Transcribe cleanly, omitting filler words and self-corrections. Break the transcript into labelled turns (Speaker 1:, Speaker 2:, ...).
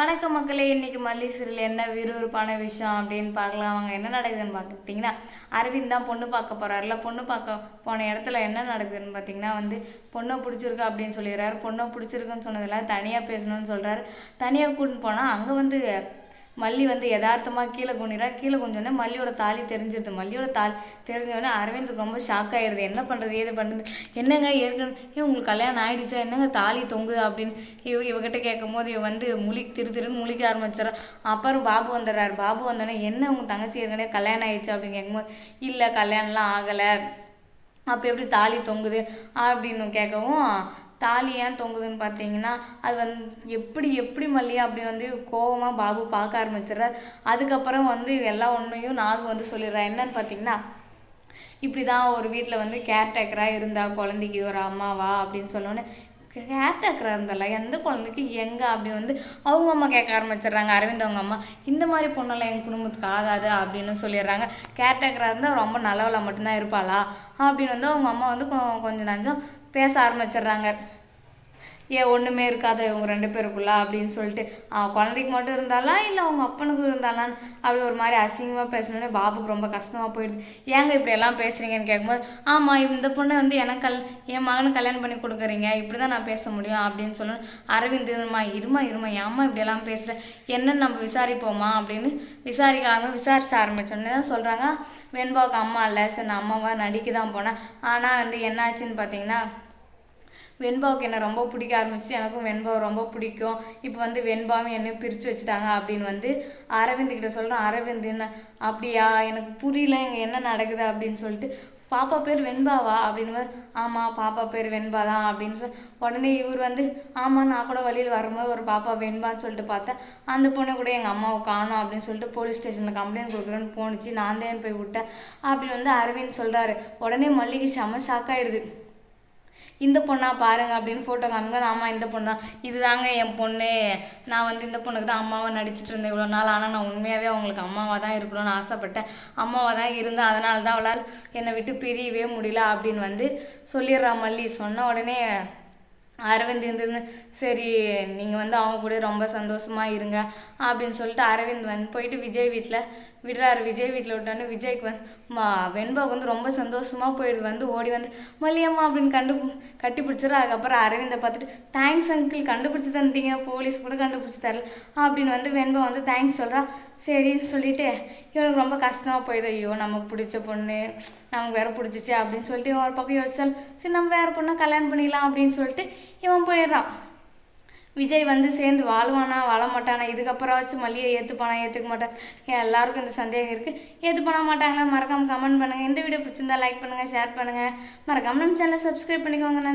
Speaker 1: வணக்கம் மக்களே, இன்னைக்கு மல்லி சீரியல் என்ன விறுவிறுப்பான விஷயம் அப்படின்னு பார்க்கலாம். அவங்க என்ன நடக்குதுன்னு பார்த்தீங்கன்னா, அரவிந்த் தான் பொண்ணு பார்க்க போறாருல. பொண்ணு பார்க்க போன இடத்துல என்ன நடக்குதுன்னு பார்த்தீங்கன்னா பொண்ணை பிடிச்சிருக்கு அப்படின்னு சொல்லிடுறாரு. பொண்ணை பிடிச்சிருக்குன்னு சொன்னதில்ல, தனியாக பேசணும்னு சொல்கிறாரு. தனியாக கூட்டின்னு போனால் அங்கே மல்லி யதார்த்தமாக கீழே குனிறா. கீழே குனிஞ்சோடனே மல்லியோட தாலி தெரிஞ்சிடுது. மல்லியோட தாலி தெரிஞ்சோடனே அரவிந்துக்கு ரொம்ப ஷாக் ஆகிடுது. என்ன பண்ணுறது ஏது பண்ணுறது, என்னங்க ஏற்கனவே உங்களுக்கு கல்யாணம் ஆகிடுச்சா, என்னங்க தாலி தொங்குது அப்படின்னு இவகிட்ட கேட்கும் போது திருன்னு முழிக்க ஆரம்பிச்சிடறா. அப்புறம் பாபு வந்துடுறாரு. பாபு வந்தோடனே என்ன உங்கள் தங்கச்சி ஏற்கனவே கல்யாணம் ஆகிடுச்சு அப்படின்னு கேட்கும்போது, இல்லை கல்யாணம்லாம் ஆகலை, அப்போ எப்படி தாலி தொங்குது அப்படின்னு கேட்கவும், தாலி ஏன் தொங்குதுன்னு பார்த்தீங்கன்னா அது எப்படி மல்லியா அப்படின்னு கோவமாக பாபு பார்க்க ஆரம்பிச்சிடுறார். அதுக்கப்புறம் எல்லா உண்மையும் நாகு சொல்லிடுறா. என்னன்னு பார்த்தீங்கன்னா, இப்படி தான் ஒரு வீட்டில் கேர்டேக்கராக இருந்தா குழந்தைக்கு ஒரு அம்மாவா அப்படின்னு சொன்னோன்னே, கேர்டேக்கராக இருந்தால எந்த குழந்தைக்கு எங்கே அப்படின்னு அவங்க அம்மா கேட்க ஆரம்பிச்சிடுறாங்க. அரவிந்த் அவங்க அம்மா, இந்த மாதிரி பொண்ணெல்லாம் எங்கள் குடும்பத்துக்கு ஆகாது அப்படின்னு சொல்லிடுறாங்க. கேர்டேக்கராக இருந்தால் ரொம்ப நல்லவளா மட்டும்தான் இருப்பாளா அப்படின்னு அவங்க அம்மா கொஞ்சம் நஞ்சம் பேச ஆரம்பிச்சிடுறாங்க. ஏன் ஒன்றுமே இருக்காது இவங்க ரெண்டு பேருக்குள்ளா அப்படின்னு சொல்லிட்டு, குழந்தைக்கு மட்டும் இருந்தாலா இல்லை அவங்க அப்பனுக்கு இருந்தாலான்னு அப்படி ஒரு மாதிரி அசிங்கமாக பேசணுன்னே பாபுக்கு ரொம்ப கஷ்டமாக போயிடுது. ஏங்க இப்படி எல்லாம் பேசுகிறீங்கன்னு கேட்கும்போது, ஆமாம் இந்த பொண்ணை எனக்கு என் மகனுக்கு கல்யாணம் பண்ணி கொடுக்குறீங்க, இப்படி தான் நான் பேச முடியும் அப்படின்னு சொல்லணும். அரவிந்த் இருமா ஏம்மா இப்படியெல்லாம் பேசுகிறேன், என்னன்னு நம்ம விசாரிப்போமா அப்படின்னு விசாரிச்ச ஆரம்பிச்சோன்னே தான் சொல்கிறாங்க, வெண்பாவுக்கு அம்மா இல்லை, சரி நான் அம்மாவாக நடிக்க தான் போனேன். ஆனால் என்னாச்சுன்னு பார்த்தீங்கன்னா, வெண்பாவுக்கு என்னை ரொம்ப பிடிக்க ஆரம்பிச்சு, எனக்கும் வெண்பாவை ரொம்ப பிடிக்கும். இப்போ வெண்பாவும் என்னை பிரித்து வச்சுட்டாங்க அப்படின்னு அரவிந்த்கிட்ட சொல்கிறேன். அரவிந்த் என்ன அப்படியா, எனக்கு புரியல இங்கே என்ன நடக்குது அப்படின்னு சொல்லிட்டு, பாப்பா பேர் வெண்பாவா அப்படின்னு, ஆமாம் பாப்பா பேர் வெண்பா தான் அப்படின்னு உடனே இவர் ஆமாம் நான் கூட வழியில் வரும்போது ஒரு பாப்பா வெண்பான்னு சொல்லிட்டு பார்த்தேன், அந்த பொண்ணை கூட எங்கள் அம்மாவை காணோம் அப்படின்னு சொல்லிட்டு போலீஸ் ஸ்டேஷனில் கம்ப்ளைண்ட் கொடுக்குறேன்னு போணுச்சு, நான் தான் போய் விட்டேன் அப்படின்னு அரவிந்த் சொல்கிறாரு. உடனே மல்லிகை செம்ம ஷாக் ஆகிடுது. இந்த பொண்ணா பாருங்க அப்படின்னு ஃபோட்டோ காமிங்க. ஆமாம் இந்த பொண்ணு தான், இதுதாங்க என் பொண்ணு, நான் இந்த பொண்ணுக்கு தான் அம்மாவை நடிச்சிட்டு இருந்தேன் இவ்வளோ நாள், ஆனால் நான் உண்மையாகவே அவங்களுக்கு அம்மாவாக தான் இருக்கணும்னு ஆசைப்பட்டேன், அம்மாவாக தான் இருந்தேன், அதனால தான் அவளால் என்னை விட்டு பிரியவே முடியல அப்படின்னு சொல்லிடுறா மல்லி. சொன்ன உடனே அரவிந்த் இருந்து, சரி நீங்கள் அவங்க கூட ரொம்ப சந்தோஷமாக இருங்க அப்படின்னு சொல்லிட்டு அரவிந்த் போயிட்டு விஜய் வீட்டில் விடுறாரு. விஜய் வீட்டில் விட்டோன்னே விஜய்க்கு வெண்பாவுக்கு ரொம்ப சந்தோஷமாக போயிடுது. ஓடி மல்லியம்மா அப்படின்னு கட்டி பிடிச்சிடும். அதுக்கப்புறம் அரவிந்தை பார்த்துட்டு, தேங்க்ஸ் அங்கிள், கண்டுபிடிச்சி தந்துட்டீங்க, போலீஸ் கூட கண்டுபிடிச்சி தரல அப்படின்னு வெண்பா தேங்க்ஸ் சொல்கிறா. சரின்னு சொல்லிட்டு இவனுக்கு ரொம்ப கஷ்டமாக போயிடுது. ஐயோ நமக்கு பிடிச்ச பொண்ணு நமக்கு வேற பிடிச்சிச்சு அப்படின்னு சொல்லிட்டு இவன் ஒரு பக்கம் யோசிச்சாலும், சரி நம்ம வேறு பொண்ணை கல்யாணம் பண்ணிக்கலாம் அப்படின்னு சொல்லிட்டு இவன் போயிடுறான். விஜய் சேர்ந்து வாழ்வானா வாழ மாட்டானா, இதுக்கப்புறமாச்சும் மல்லியை ஏற்றுப்பானா ஏற்றுக்க மாட்டான், எல்லாருக்கும் இந்த சந்தேகம் இருக்குது. ஏற்றுப்பானா மாட்டாங்களா, மறக்காமல் கமெண்ட் பண்ணுங்கள். இந்த வீடியோ பிடிச்சிருந்தா லைக் பண்ணுங்கள், ஷேர் பண்ணுங்கள், மறக்காமல் நம்ம சேனலை சப்ஸ்கிரைப் பண்ணிக்கோங்க.